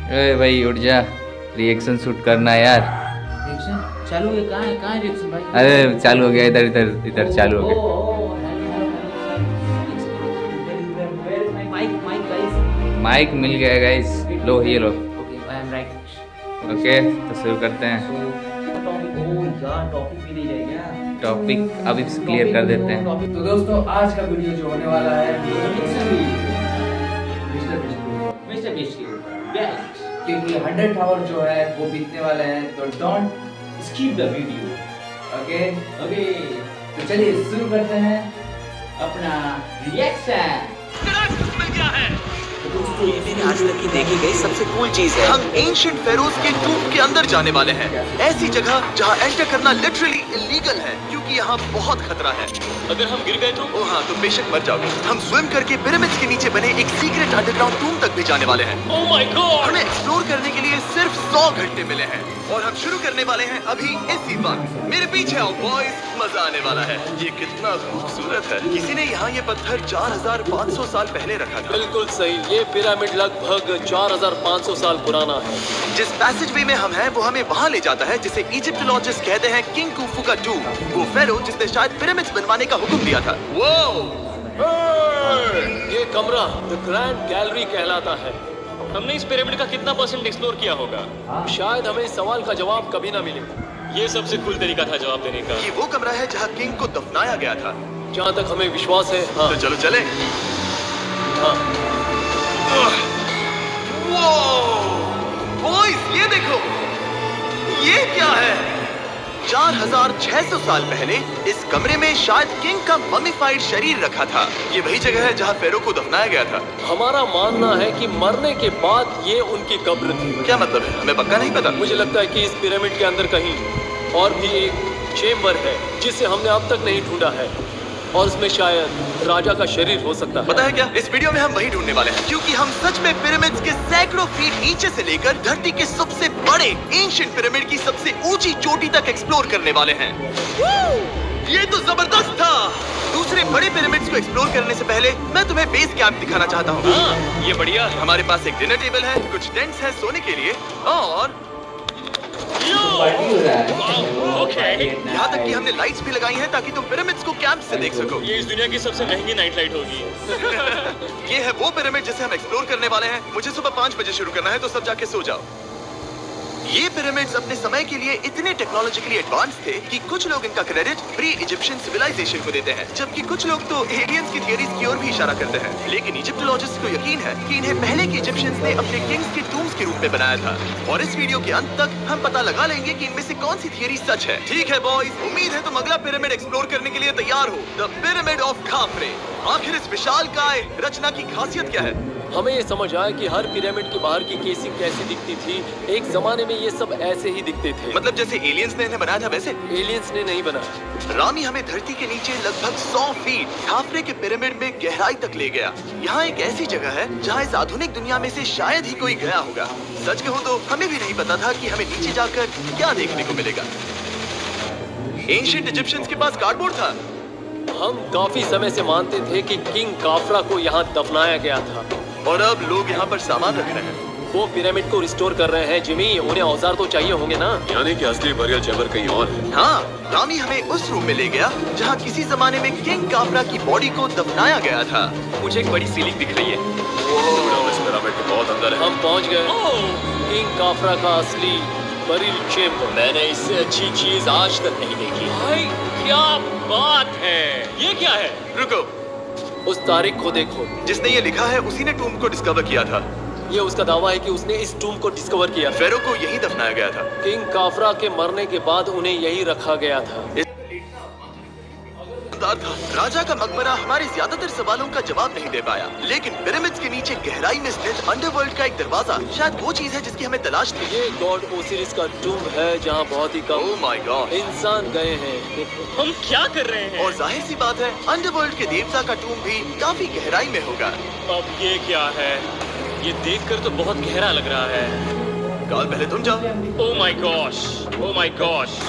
अरे भाई उठ जा, रिएक्शन शूट करना है यार। रिएक्शन चालू है? कहाँ है रिएक्शन भाई? अरे चालू हो गया, इधर इधर इधर चालू हो गया। माइक मिल गया गाइस, लो ये लो। ओके तो शुरू करते हैं। टॉपिक अभी क्लियर कर देते हैं। तो दोस्तों आज का वीडियो जो होने वाला है मिस्टर बीस्ट के ऊपर, क्योंकि 100 आवर जो है वो बीतने वाले हैं, तो don't skip the video. Okay okay तो चलिए शुरू करते हैं अपना रिएक्शन। दोस्तों ये मैंने आज तक की देखी गई सबसे कूल चीज है। हम एंशिएंट फेरोज के टूम के अंदर जाने वाले हैं, ऐसी जगह जहां एंटर करना लिटरली इलीगल है क्योंकि यहाँ बहुत खतरा है। अगर हम गिर गए तो? ओ हाँ, तो बेशक मर जाओगे। हम स्विम करके पिरामिड्स के नीचे बने एक सीक्रेट अंडरग्राउंड टूम तक भी जाने वाले हैं। Oh my God! हमें एक्सप्लोर करने के लिए सिर्फ 100 घंटे मिले हैं और हम शुरू करने वाले हैं अभी इसी वक्त। मेरे पीछे आओ बॉयज, मजा आने वाला है। ये कितना खूबसूरत है। किसी ने यहाँ ये पत्थर 4500 साल पहले रखा था। बिल्कुल सही, ये पिरामिड लगभग 4500 साल पुराना है। जिस पैसेजवे में हम हैं वो हमें वहाँ ले जाता है जिसे इजिप्टोलॉजिस्ट कहते हैं किंग कुफू का टूम, वो फेरो जिसने शायद पिरामिड्स बनवाने का हुक्म दिया था। ये कमरा द ग्रैंड गैलरी कहलाता है। हमने इस पिरामिड का कितना % एक्सप्लोर किया होगा? शायद हमें इस सवाल का जवाब कभी ना मिले। ये सबसे कूल तरीका था जवाब देने का। ये वो कमरा है जहाँ किंग को दफनाया गया था, जहाँ तक हमें विश्वास है। हाँ। तो चलो चले। हाँ। बॉयज ये देखो, ये क्या है? 4600 साल पहले इस कमरे में शायद किंग का ममीफाइड शरीर रखा था। ये वही जगह है जहाँ फेरो को दफनाया गया था। हमारा मानना है कि मरने के बाद ये उनकी कब्र थी। क्या मतलब है? हमें पक्का नहीं पता। मुझे लगता है कि इस पिरामिड के अंदर कहीं और भी एक चेम्बर है जिसे हमने अब तक नहीं ढूंढा है और उसमें शायद राजा का शरीर हो सकता है। पता है क्या, इस वीडियो में हम वही ढूंढने वाले हैं क्योंकि हम सच में पिरामिड्स के सैकड़ों फीट नीचे से लेकर धरती के सबसे बड़े एंशिएंट पिरामिड की सबसे ऊंची चोटी तक एक्सप्लोर करने वाले हैं। ये तो जबरदस्त था। दूसरे बड़े पिरामिड्स को एक्सप्लोर करने से पहले मैं तुम्हें बेस कैंप दिखाना चाहता हूँ। ये बढ़िया है। हमारे पास एक डिनर टेबल है, कुछ टेंट्स हैं सोने के लिए और पार्टी हो रहा है। यहाँ तक कि हमने लाइट्स भी लगाई हैं ताकि तुम पिरामिड्स को कैंप से देख सको। ये इस दुनिया की सबसे महंगी नाइट लाइट होगी। ये है वो पिरामिड जिसे हम एक्सप्लोर करने वाले हैं। मुझे सुबह 5 बजे शुरू करना है, तो सब जाके सो जाओ। ये पिरामिड्स अपने समय के लिए इतने टेक्नोलॉजिकली एडवांस थे कि कुछ लोग इनका क्रेडिट प्री इजिप्शियन सिविलाइजेशन को देते हैं, जबकि कुछ लोग तो एलियंस की थियरीज की ओर भी इशारा करते हैं। लेकिन इजिप्टोलॉजिस्ट को यकीन है कि इन्हें पहले के इजिप्शियंस ने अपने किंग्स के टूम्स के रूप में बनाया था। और इस वीडियो के अंत तक हम पता लगा लेंगे कि इनमें से कौन सी थियरी सच है। ठीक है बॉयज, उम्मीद है तुम अगला पिरामिड एक्सप्लोर करने के लिए तैयार हो, द पिरामिड ऑफ खाफरे। आखिर इस विशालकाय रचना की खासियत क्या है? हमें ये समझ आया कि हर पिरामिड के बाहर की केसिंग कैसी दिखती थी। एक जमाने में ये सब ऐसे ही दिखते थे। मतलब जैसे एलियंस ने इन्हें बनाया था वैसे? एलियंस ने नहीं बनाया। रामी हमें धरती के नीचे लगभग 100 फीट खाफरे के पिरामिड में गहराई तक ले गया। यहाँ एक ऐसी जगह है जहाँ इस आधुनिक दुनिया में से शायद ही कोई गया होगा। सच कहूँ तो हमें भी नहीं पता था कि हमें नीचे जाकर क्या देखने को मिलेगा। एंशिएंट इजिप्शियंस के पास कार्डबोर्ड था। हम काफी समय से मानते थे कि किंग काफरा को यहाँ दफनाया गया था और अब लोग यहाँ पर सामान रख रहे हैं। वो पिरामिड को रिस्टोर कर रहे हैं। जिमी, उन्हें औजार तो चाहिए होंगे ना? यानी कि असली बरियल चैम्बर कहीं और है। हाँ, रामी हमें उस रूम में ले गया जहाँ किसी जमाने में किंग काफरा की बॉडी को दफनाया गया था। मुझे एक बड़ी सीलिंग दिख रही है। इस पिरामिड के बहुत अंदर है। हम पहुँच गए किंग काफरा का असली बरियल चैम्बर। मैंने इससे अच्छी चीज आज तक नहीं देखी। भाई क्या बात है! ये क्या है? रुको, उस तारीख को देखो। जिसने ये लिखा है उसी ने टूम को डिस्कवर किया था। ये उसका दावा है कि उसने इस टूम को डिस्कवर किया। फेरो को यही दफनाया गया था। किंग काफरा के मरने के बाद उन्हें यही रखा गया था। राजा का मकबरा हमारे ज्यादातर सवालों का जवाब नहीं दे पाया, लेकिन पिरामिड्स के नीचे गहराई में स्थित अंडरवर्ल्ड का एक दरवाजा शायद वो चीज है जिसकी हमें तलाश थी। ये गॉड ओसिरिस का टूम है जहाँ बहुत ही कम ओह माय गॉड इंसान गए हैं। हम क्या कर रहे हैं? और जाहिर सी बात है अंडरवर्ल्ड के देवता का टूम भी काफी गहराई में होगा। अब ये क्या है? ये देखकर तो बहुत गहरा लग रहा है। काल पहले तुम जाओ। Oh my gosh, oh my gosh,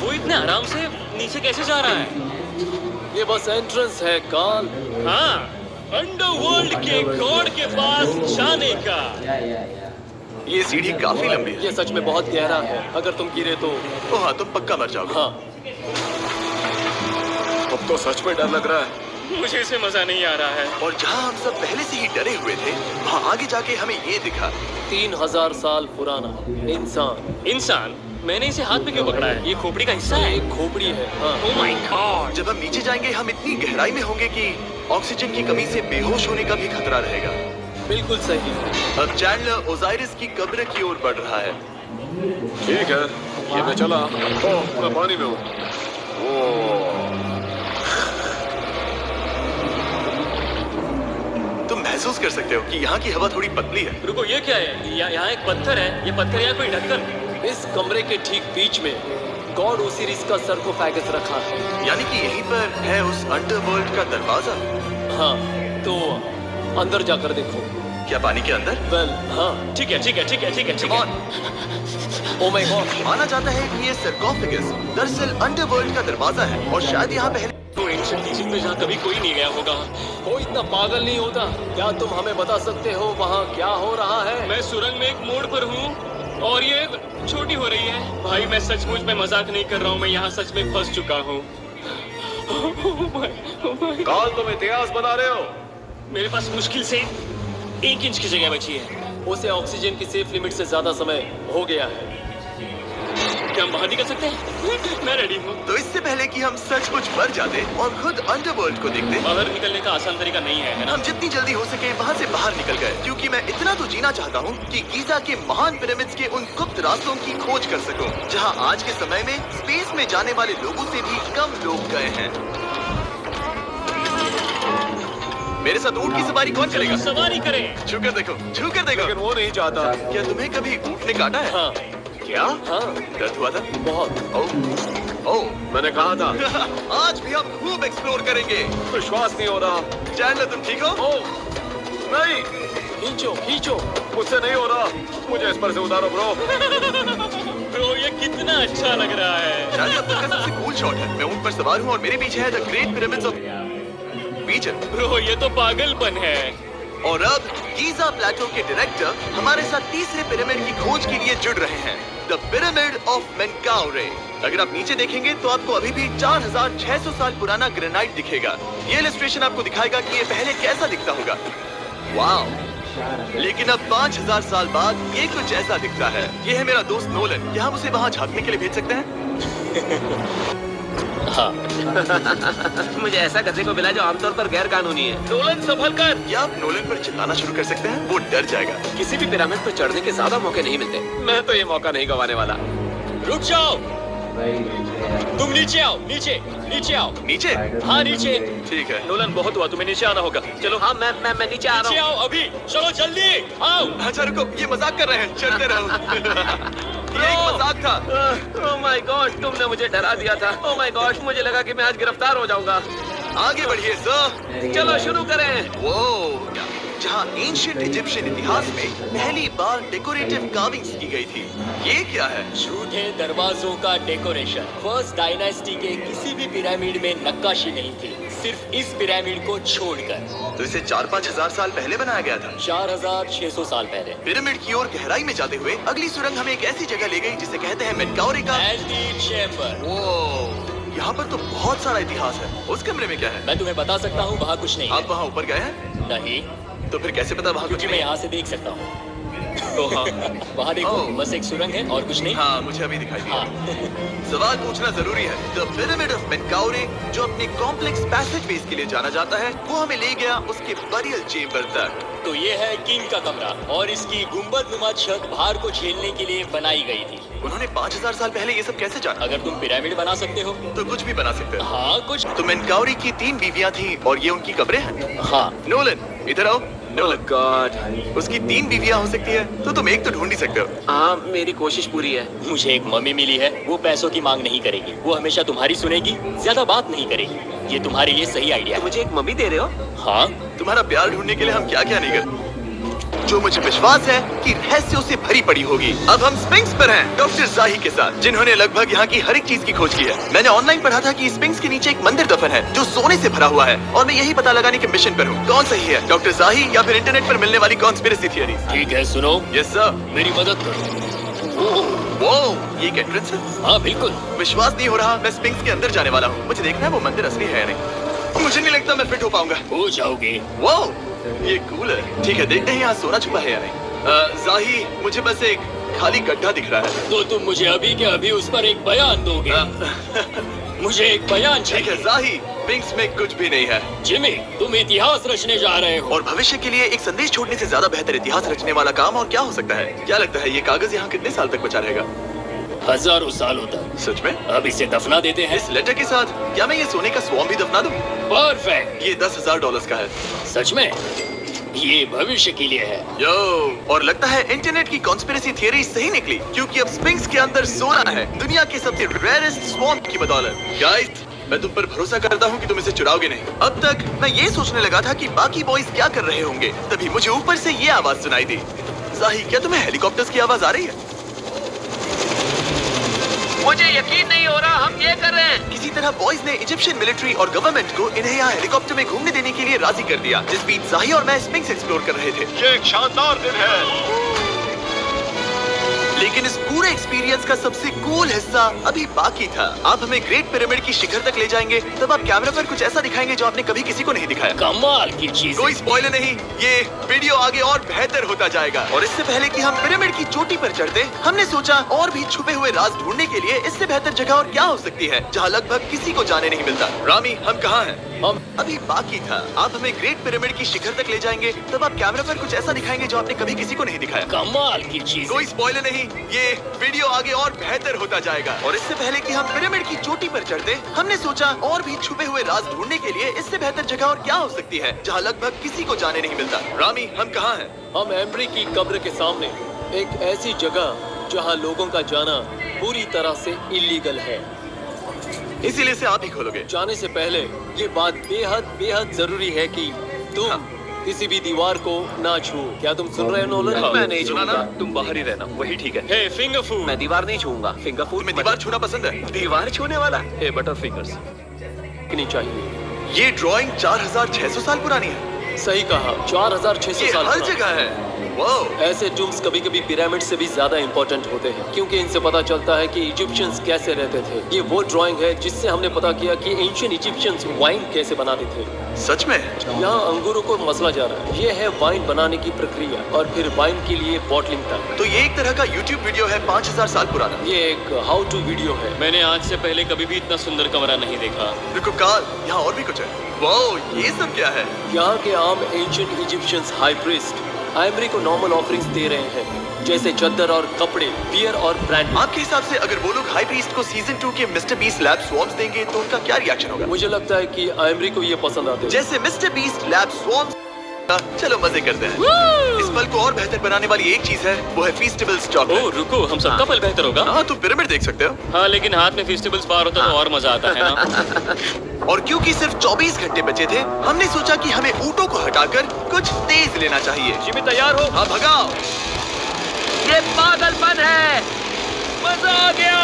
वो इतने आराम से नीचे कैसे जा रहा है? ये बस एंट्रेंस है काल। हाँ, अंडरवर्ल्ड के गॉड के पास जाने का। ये सीढ़ी काफी लंबी है। ये सच में बहुत गहरा है, अगर तुम गिरे तो। ओ हाँ, तुम पक्का मर जाओगे। हाँ। अब तो सच में डर लग रहा है। मुझे इसे मजा नहीं आ रहा है। और जहाँ हम सब पहले से ही डरे हुए थे, वहाँ आगे जाके हमें ये दिखा। 3000 साल पुराना इंसान। इंसान? मैंने इसे हाथ में क्यों पकड़ा है? ये खोपड़ी का हिस्सा है? एक खोपड़ी है। हाँ। Oh my God! जब हम नीचे जाएंगे हम इतनी गहराई में होंगे कि ऑक्सीजन की कमी से बेहोश होने का भी खतरा रहेगा। बिल्कुल सही। अब चैंडलर ओजाइरिस की कब्र की ओर बढ़ रहा है। ठीक है, ये मैं चला। ओह, मैं पानी में हूँ। तुम महसूस कर सकते हो कि यहाँ की हवा थोड़ी पतली है। रुको, ये क्या है? यहाँ एक पत्थर है। ये पत्थर या कोई ढक्कन? इस कमरे के ठीक बीच में गॉड ओसिरिस का सरकोफेगस रखा है। यानी कि यहीं पर है उस अंडरवर्ल्ड का दरवाजा। हाँ, तो अंदर जाकर देखो। क्या पानी के अंदर? वेल, हाँ। ठीक है, ठीक है, ठीक है, ठीक है, ठीक Come है। on। Oh my God. माना जाता है कि ये सरकोफेगस दरअसल अंडरवर्ल्ड का दरवाजा है और शायद यहाँ पहले तो एंशिएंट इजिप्ट में जहाँ कभी कोई नहीं गया होगा। वो इतना पागल नहीं होता। क्या तुम हमें बता सकते हो वहाँ क्या हो रहा है? मैं सुरंग में एक मोड़ पर हूँ और ये छोटी हो रही है। भाई मैं सचमुच में मजाक नहीं कर रहा हूँ, मैं यहाँ सच में फंस चुका हूँ। काल, तुम इतिहास बना रहे हो। मेरे पास मुश्किल से 1 इंच की जगह बची है। उसे ऑक्सीजन की सेफ लिमिट से ज्यादा समय हो गया है। क्या हम बाहर निकल सकते हैं? मैं रेडी हूँ। तो इससे पहले कि हम सचमुच मर जाते और खुद अंडरवर्ल्ड को देखते, बाहर निकलने का आसान तरीका नहीं है ना? हम जितनी जल्दी हो सके वहाँ से बाहर निकल गए, क्योंकि मैं इतना तो जीना चाहता हूँ कि गीजा के महान पिरामिड्स के उन गुप्त रास्तों की खोज कर सकूं, जहाँ आज के समय में स्पेस में जाने वाले लोगों से भी कम लोग गए हैं। मेरे साथ ऊँट की सवारी कौन करेगा? सवारी करें। छू कर देखो, छू कर देखो। लेकिन वो नहीं चाहता। क्या तुम्हें कभी ऊँट ने काटा है? हाँ। क्या? हाँ। दर्द हुआ था? बहुत। ओह, मैंने कहा था। आज भी हम खूब एक्सप्लोर करेंगे। विश्वास नहीं हो रहा। चैंडलर, तुम ठीक हो? ओह, नहीं, खींचो, खींचो। मुझसे नहीं हो रहा। मुझे इस पर से उतारो ब्रो। ब्रो, ये कितना अच्छा लग रहा है। चैंडलर, अब तक का सबसे कूल शॉट है। मैं ऊँट पर सवार हूँ और मेरे पीछे है the great pyramids of Egypt. Bro, ये तो पागलपन है। और अब गीजा प्लेटो के डायरेक्टर हमारे साथ तीसरे पिरामिड की खोज के लिए जुड़ रहे हैं, द पिरामिड ऑफ मेनकाउरे। अगर आप नीचे देखेंगे तो आपको अभी भी 4600 साल पुराना ग्रेनाइट दिखेगा। ये इलस्ट्रेशन आपको दिखाएगा कि ये पहले कैसा दिखता होगा। वाह! लेकिन अब 5000 साल बाद ये कुछ ऐसा दिखता है। ये है मेरा दोस्त नोलन। क्या हम उसे वहाँ झांकने के लिए भेज सकते हैं? हाँ। मुझे ऐसा करने को मिला जो आमतौर पर गैर कानूनी है। नोलन, संभल कर। क्या आप नोलन पर चिल्लाना शुरू कर सकते हैं? वो डर जाएगा। किसी भी पिरामिड पर चढ़ने के ज्यादा मौके नहीं मिलते। मैं तो ये मौका नहीं गंवाने वाला। रुक जाओ। तुम नीचे आओ, नीचे, नीचे आओ। नीचे? हाँ, नीचे। ठीक है। नोलन, बहुत हुआ, तुम्हें नीचे आना होगा। चलो। हाँ, मैं नीचे आ नीचे रहा हूँ। आओ अभी। चलो जल्दी आओ। अच्छा रुको, ये मजाक कर रहे हैं। चलते रहो। ये एक मजाक था। ओह माय गॉड, तुमने मुझे डरा दिया था। ओह माय गॉड, मुझे लगा कि मैं आज गिरफ्तार हो जाऊंगा। आगे बढ़िए सर। चलो शुरू करें। वो जहाँ एंशिएंट इजिप्शियन इतिहास में पहली बार डेकोरेटिव कार्विंग्स की गई थी। ये क्या है? झूठे दरवाजों का डेकोरेशन। फर्स्ट डायनास्टी के किसी भी पिरामिड में नक्काशी नहीं थी, सिर्फ इस पिरामिड को छोड़कर। तो इसे 4-5 हजार साल पहले बनाया गया था। 4600 साल पहले। पिरामिड की ओर गहराई में जाते हुए अगली सुरंग हमें एक ऐसी जगह ले गई जिसे कहते हैं मेनकाउरे का एंटीचेम्बर। वो यहाँ पर तो बहुत सारा इतिहास है। उस कमरे में क्या है? मैं तुम्हें बता सकता हूँ, वहाँ कुछ नहीं आप है। वहाँ ऊपर गए हैं? नहीं, तो फिर कैसे पता वहाँ कुछ क्योंकि मैं नहीं? यहाँ से देख सकता हूँ। तो हाँ। वहाँ देखो, ओह। बस एक सुरंग है और कुछ नहीं। हाँ, मुझे अभी दिखाई दिया। हाँ। सवाल पूछना जरूरी है। द पिरामिड ऑफ मेनकाउरे, जो अपने कॉम्प्लेक्स पैसेजवेज के लिए जाना जाता है, वो हमें ले गया उसके बरियल चेम्बर तक। तो ये है किंग का कमरा और इसकी गुंबदनुमा छत भार को झेलने के लिए बनाई गई थी। उन्होंने 5000 साल पहले ये सब कैसे जाना? अगर तुम पिरामिड बना सकते हो तो कुछ भी बना सकते हो। हाँ, कुछ। तो मेनकाउरे की 3 बीवियां थीं और ये उनकी कब्रें हैं। हाँ। नोलन, इधर आओ। नोलन, गॉड, उसकी 3 बीवियां हो सकती है, तो तुम एक तो ढूंढ ही सकते हो। हाँ, मेरी कोशिश पूरी है। मुझे एक मम्मी मिली है, वो पैसों की मांग नहीं करेगी, वो हमेशा तुम्हारी सुनेगी, ज्यादा बात नहीं करेगी। ये तुम्हारे लिए सही आइडिया है। मुझे एक मम्मी दे रहे हो? हाँ। तुम्हारा प्यार ढूंढने के लिए हम क्या क्या नहीं करते। जो मुझे विश्वास है कि रहस्यों से भरी पड़ी होगी। अब हम स्पिंक्स पर हैं, डॉक्टर जाही के साथ, जिन्होंने लगभग यहाँ की हर एक चीज की खोज की है। मैंने ऑनलाइन पढ़ा था कि स्पिंक्स के नीचे एक मंदिर दफन है जो सोने से भरा हुआ है, और मैं यही पता लगाने के मिशन पर हूँ। कौन सही है, डॉक्टर जाही या फिर इंटरनेट पर मिलने वाली कॉन्स्पिरेसी थियरी? ठीक है, सुनो। Yes sir. मेरी मदद करो। वो ये एक एंट्रेंस है? हाँ बिल्कुल। विश्वास नहीं हो रहा, मैं स्पिंक्स के अंदर जाने वाला हूँ। मुझे देखना है वो मंदिर असली है या नहीं। मुझे नहीं लगता मैं फिट हो पाऊंगा। हो जाओगे। वो ये कूल है। ठीक है, देखते हैं यहाँ सोना छुपा है या नहीं। जाही, मुझे बस एक खाली गड्ढा दिख रहा है। तो तुम मुझे अभी के अभी उस पर एक बयान दोगे? मुझे एक बयान चाहिए। ठीक है जाही, स्पिंक्स में कुछ भी नहीं है। जिमी, तुम इतिहास रचने जा रहे हो। और भविष्य के लिए एक संदेश छोड़ने से ज्यादा बेहतर इतिहास रचने वाला काम और क्या हो सकता है? क्या लगता है ये कागज यहाँ कितने साल तक बचा रहेगा? हजारों सालों तक। सच में? अब इसे दफना देते हैं। इस लेटर के साथ क्या मैं ये सोने का स्वॉर्म भी दफना दूं? परफेक्ट। ये $10,000 का है। सच में? ये भविष्य के लिए है। यो, और लगता है इंटरनेट की कॉन्स्पिरेसी थियरी सही निकली, क्योंकि अब स्पिंक्स के अंदर सोना है, दुनिया के सबसे रेयरेस्ट स्वॉर्म की बदौलत। गाइस, मैं तुम पर भरोसा करता हूँ कि तुम इसे चुराओगे नहीं। अब तक मैं ये सोचने लगा था कि बाकी बॉयज क्या कर रहे होंगे, तभी मुझे ऊपर से ये आवाज सुनाई दी। जाही, क्या तुम्हें हेलीकॉप्टर्स की आवाज आ रही है? मुझे यकीन नहीं हो रहा हम ये कर रहे हैं। किसी तरह बॉयज ने इजिप्शियन मिलिट्री और गवर्नमेंट को इन्हें यहाँ हेलीकॉप्टर में घूमने देने के लिए राजी कर दिया, जिस बीच जाही और मैं स्पिंक्स एक्सप्लोर कर रहे थे। ये एक शानदार दिन है। लेकिन इस पूरे एक्सपीरियंस का सबसे कूल हिस्सा अभी बाकी था। आप हमें ग्रेट पिरामिड की शिखर तक ले जाएंगे, तब आप कैमरा पर कुछ ऐसा दिखाएंगे जो आपने कभी किसी को नहीं दिखाया। कमाल की चीज। कोई स्पॉइलर नहीं, ये वीडियो आगे और बेहतर होता जाएगा। और इससे पहले कि हम पिरामिड की चोटी पर चढ़ते, हमने सोचा और भी छुपे हुए राज ढूंढने के लिए इससे बेहतर जगह और क्या हो सकती है, जहाँ लगभग किसी को जाने नहीं मिलता। रामी, हम कहाँ हैं? हम अभी बाकी था। आप हमें ग्रेट पिरामिड की शिखर तक ले जाएंगे, तब आप कैमरा पर कुछ ऐसा दिखाएंगे जो आपने कभी किसी को नहीं दिखाया। कमाल की चीज। कोई स्पॉइलर नहीं, ये वीडियो आगे और बेहतर होता जाएगा। और इससे पहले कि हम पिरामिड की चोटी पर चढ़ते, हमने सोचा और भी छुपे हुए राज ढूंढने के लिए इससे बेहतर जगह और क्या हो सकती है, जहाँ लगभग किसी को जाने नहीं मिलता। रामी, हम कहाँ हैं? हम एम्ब्री की कब्र के सामने, एक ऐसी जगह जहां लोगों का जाना पूरी तरह से इलीगल है। इसीलिए इसे आप ही खोलोगे। जाने से पहले ये बात बेहद जरूरी है कि तुम किसी भी दीवार को ना छुओ। क्या तुम सुन रहे हो नोलन? मैं नहीं छूऊंगा, तुम बाहर ही रहना, वही ठीक है। हे फिंगर फूड। मैं दीवार नहीं छूऊंगा। फिंगर फूड तुम्हें दीवार छूना पसंद है? दीवार छूने वाला? हे बटर फिंगर्स। नहीं चाहिए। ये ड्राइंग 4600 साल पुरानी है। सही कहा, 4600 ये साल हर पुरानी। जगह है। वाह। ऐसे टूम्स कभी-कभी पिरामिड से भी ज्यादा इंपॉर्टेंट होते हैं, क्योंकि इनसे पता चलता है कि इजिप्शियंस कैसे रहते थे। ये वो ड्राइंग है जिससे हमने पता किया कि एंशिएंट इजिप्शियंस वाइन कैसे बनाते थे। सच में? यहाँ अंगूरों को मसला जा रहा है। ये है वाइन बनाने की प्रक्रिया और फिर वाइन के लिए बॉटलिंग तक। तो ये एक तरह का YouTube वीडियो है 5000 साल पुराना। ये एक हाउ टू वीडियो है। मैंने आज से पहले कभी भी इतना सुंदर कमरा नहीं देखा। रुको कार्ल, यहाँ और भी कुछ है। वाह, ये सब क्या है? यहाँ के आम ancient Egyptians high priest Ivory को नॉर्मल ऑफरिंग्स दे रहे हैं, जैसे चद्दर और कपड़े, बियर और ब्रांड। आपके हिसाब से अगर वो लोग हाई प्रीस्ट को सीजन 2 के मिस्टर बीस्ट लैब स्वॉर्म्स देंगे तो उनका क्या रिएक्शन होगा? मुझे लगता है कि आइवरी को ये पसंद आते हैं। जैसे मिस्टर बीस्ट लैब स्वॉर्म्स। चलो मजे करते हैं। इस पल को और बेहतर बनाने वाली एक चीज है, वो है फीस्टेबल्स चॉकलेट। ओह रुको, हम सबका पल बेहतर होगा। हाँ, तुम पिरामिड देख सकते हो। हाँ, लेकिन हाथ में फेस्टिवल्स बार होता तो और मजा आता है ना। और क्योंकि सिर्फ 24 घंटे बचे थे, हमने सोचा कि हमें ऊँटों को हटाकर कुछ तेज लेना चाहिए। जिमी तैयार हो? हाँ, भगाओ। ये पागलपन है। मजा आ गया।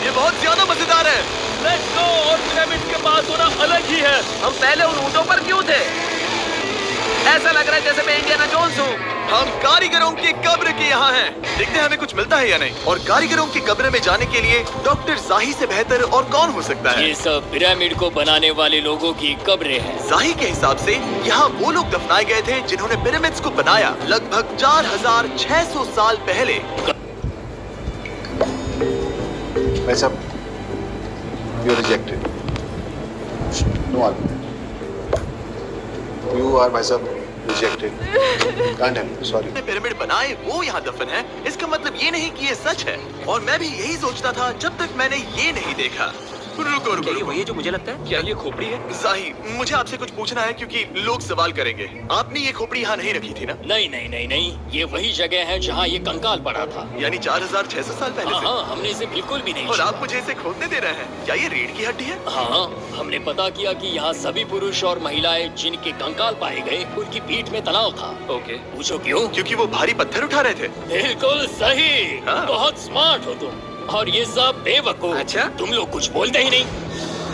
ये बहुत ज्यादा मजेदार है। Let's go. और पिरामिड के पास होना अलग ही है। हम पहले उन ऊँटों पर क्यों थे? ऐसा लग रहा है जैसे मैं इंडियाना जोन्स हूँ। हम कारीगरों की कब्र के यहाँ हैं। देखते हैं हमें कुछ मिलता है या नहीं। और कारीगरों की कब्र में जाने के लिए डॉक्टर जाही से बेहतर और कौन हो सकता है? ये सब पिरामिड को बनाने वाले लोगों की कब्रें हैं। जाही के हिसाब से यहाँ वो लोग दफनाए गए थे जिन्होंने पिरामिड्स को बनाया लगभग 4600 साल पहले। भाई साहब, you are rejected. No argument. You are भाई साहब rejected. Can't help. Sorry. Pyramid बनाए वो यहाँ दफन है, इसका मतलब ये नहीं कि ये सच है। और मैं भी यही सोचता था जब तक मैंने ये नहीं देखा। रुको रुको रुको। वही जो मुझे लगता है। क्या ये खोपड़ी है? जाही, मुझे आपसे कुछ पूछना है क्योंकि लोग सवाल करेंगे। आपने ये खोपड़ी यहाँ नहीं रखी थी ना? नहीं नहीं नहीं नहीं, ये वही जगह है जहाँ ये कंकाल पड़ा था। यानी 4600 साल पहले से? हाँ, हमने इसे बिल्कुल भी नहीं और छुआ। आप मुझे इसे खोदने दे रहे हैं? क्या ये रीढ़ की हड्डी है? हाँ, हमने पता किया कि यहाँ सभी पुरुष और महिलाएं जिनके कंकाल पाए गए उनकी पीठ में तनाव था। ओके। पूछो क्यों? क्योंकि वो भारी पत्थर उठा रहे थे। बिल्कुल सही। हाँ। बहुत स्मार्ट हो तुम। और ये सब बेवकूफ। अच्छा? तुम लोग कुछ बोलते ही नहीं।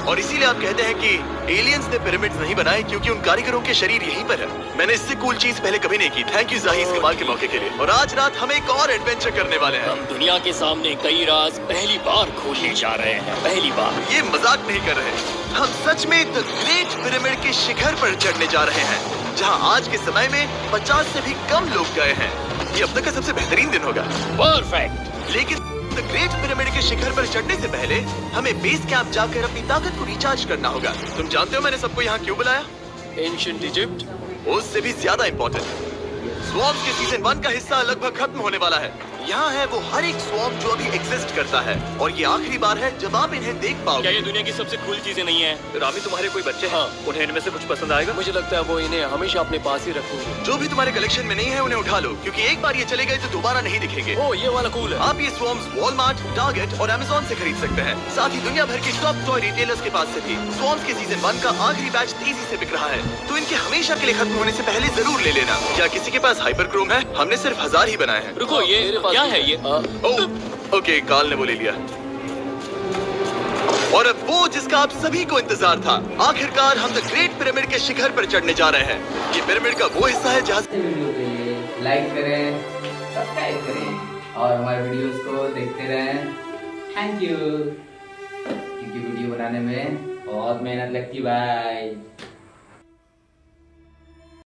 और इसीलिए आप कहते हैं कि एलियंस ने पिरामिड्स नहीं बनाए क्योंकि उन कारीगरों के शरीर यहीं पर है। मैंने इससे कूल चीज पहले कभी नहीं की। थैंक यू जाही इस्तेमाल के मौके के लिए। और आज रात हम एक और एडवेंचर करने वाले हैं। हम दुनिया के सामने कई राज पहली बार खोलने जा रहे हैं। पहली बार। ये मजाक नहीं कर रहे। हम सच में द ग्रेट पिरामिड के शिखर पर चढ़ने जा रहे हैं, जहां आज के समय में 50 से भी कम लोग गए हैं। ये अब तक का सबसे बेहतरीन दिन होगा। परफेक्ट। लेकिन द ग्रेट पिरामिड के शिखर पर चढ़ने से पहले हमें बेस कैंप जाकर अपनी ताकत को रिचार्ज करना होगा। तुम जानते हो मैंने सबको यहाँ क्यों बुलाया? Ancient Egypt. उससे भी ज्यादा इम्पोर्टेंट, स्वॉर्म्स के सीजन 1 का हिस्सा लगभग खत्म होने वाला है। यहाँ है वो हर एक स्वॉर्म जो अभी एग्जिस्ट करता है, और ये आखिरी बार है जब आप इन्हें देख क्या पाओगे। ये दुनिया की सबसे कूल चीजें नहीं है? रामी, तुम्हारे कोई बच्चे हैं? उन्हें इनमें से कुछ पसंद आएगा? मुझे लगता है वो इन्हें हमेशा अपने पास ही रखेंगे। जो भी तुम्हारे कलेक्शन में नहीं है उन्हें उठा लो, क्योंकि एक बार ये चले गए तो दोबारा नहीं दिखेंगे। ओ, ये वाला कूल है। आप ये स्वॉर्म्स वॉलमार्ट, टारगेट और अमेज़न से खरीद सकते हैं। साथ ही दुनिया भर के टॉप टॉय रिटेलर्स के पास से भी। स्वॉर्म्स के सीजन 1 का आखिरी बैच तेजी से बिक रहा है, तो इनके हमेशा के लिए खत्म होने से पहले जरूर ले लेना। क्या किसी के पास हाइपर क्रोम है? हमने सिर्फ 1000 ही बनाए हैं। रुको, ये क्या है? ये ओके, काल ने वो ले लिया। और अब वो जिसका आप सभी को इंतजार था, आखिरकार हम द ग्रेट पिरामिड के शिखर पर चढ़ने जा रहे हैं। ये पिरामिड का वो हिस्सा है जहाँ वीडियो के लिए लाइक करें, सब्सक्राइब करें और हमारे वीडियोस को देखते रहें। Thank you. क्योंकि वीडियो बनाने में बहुत मेहनत लगती है भाई।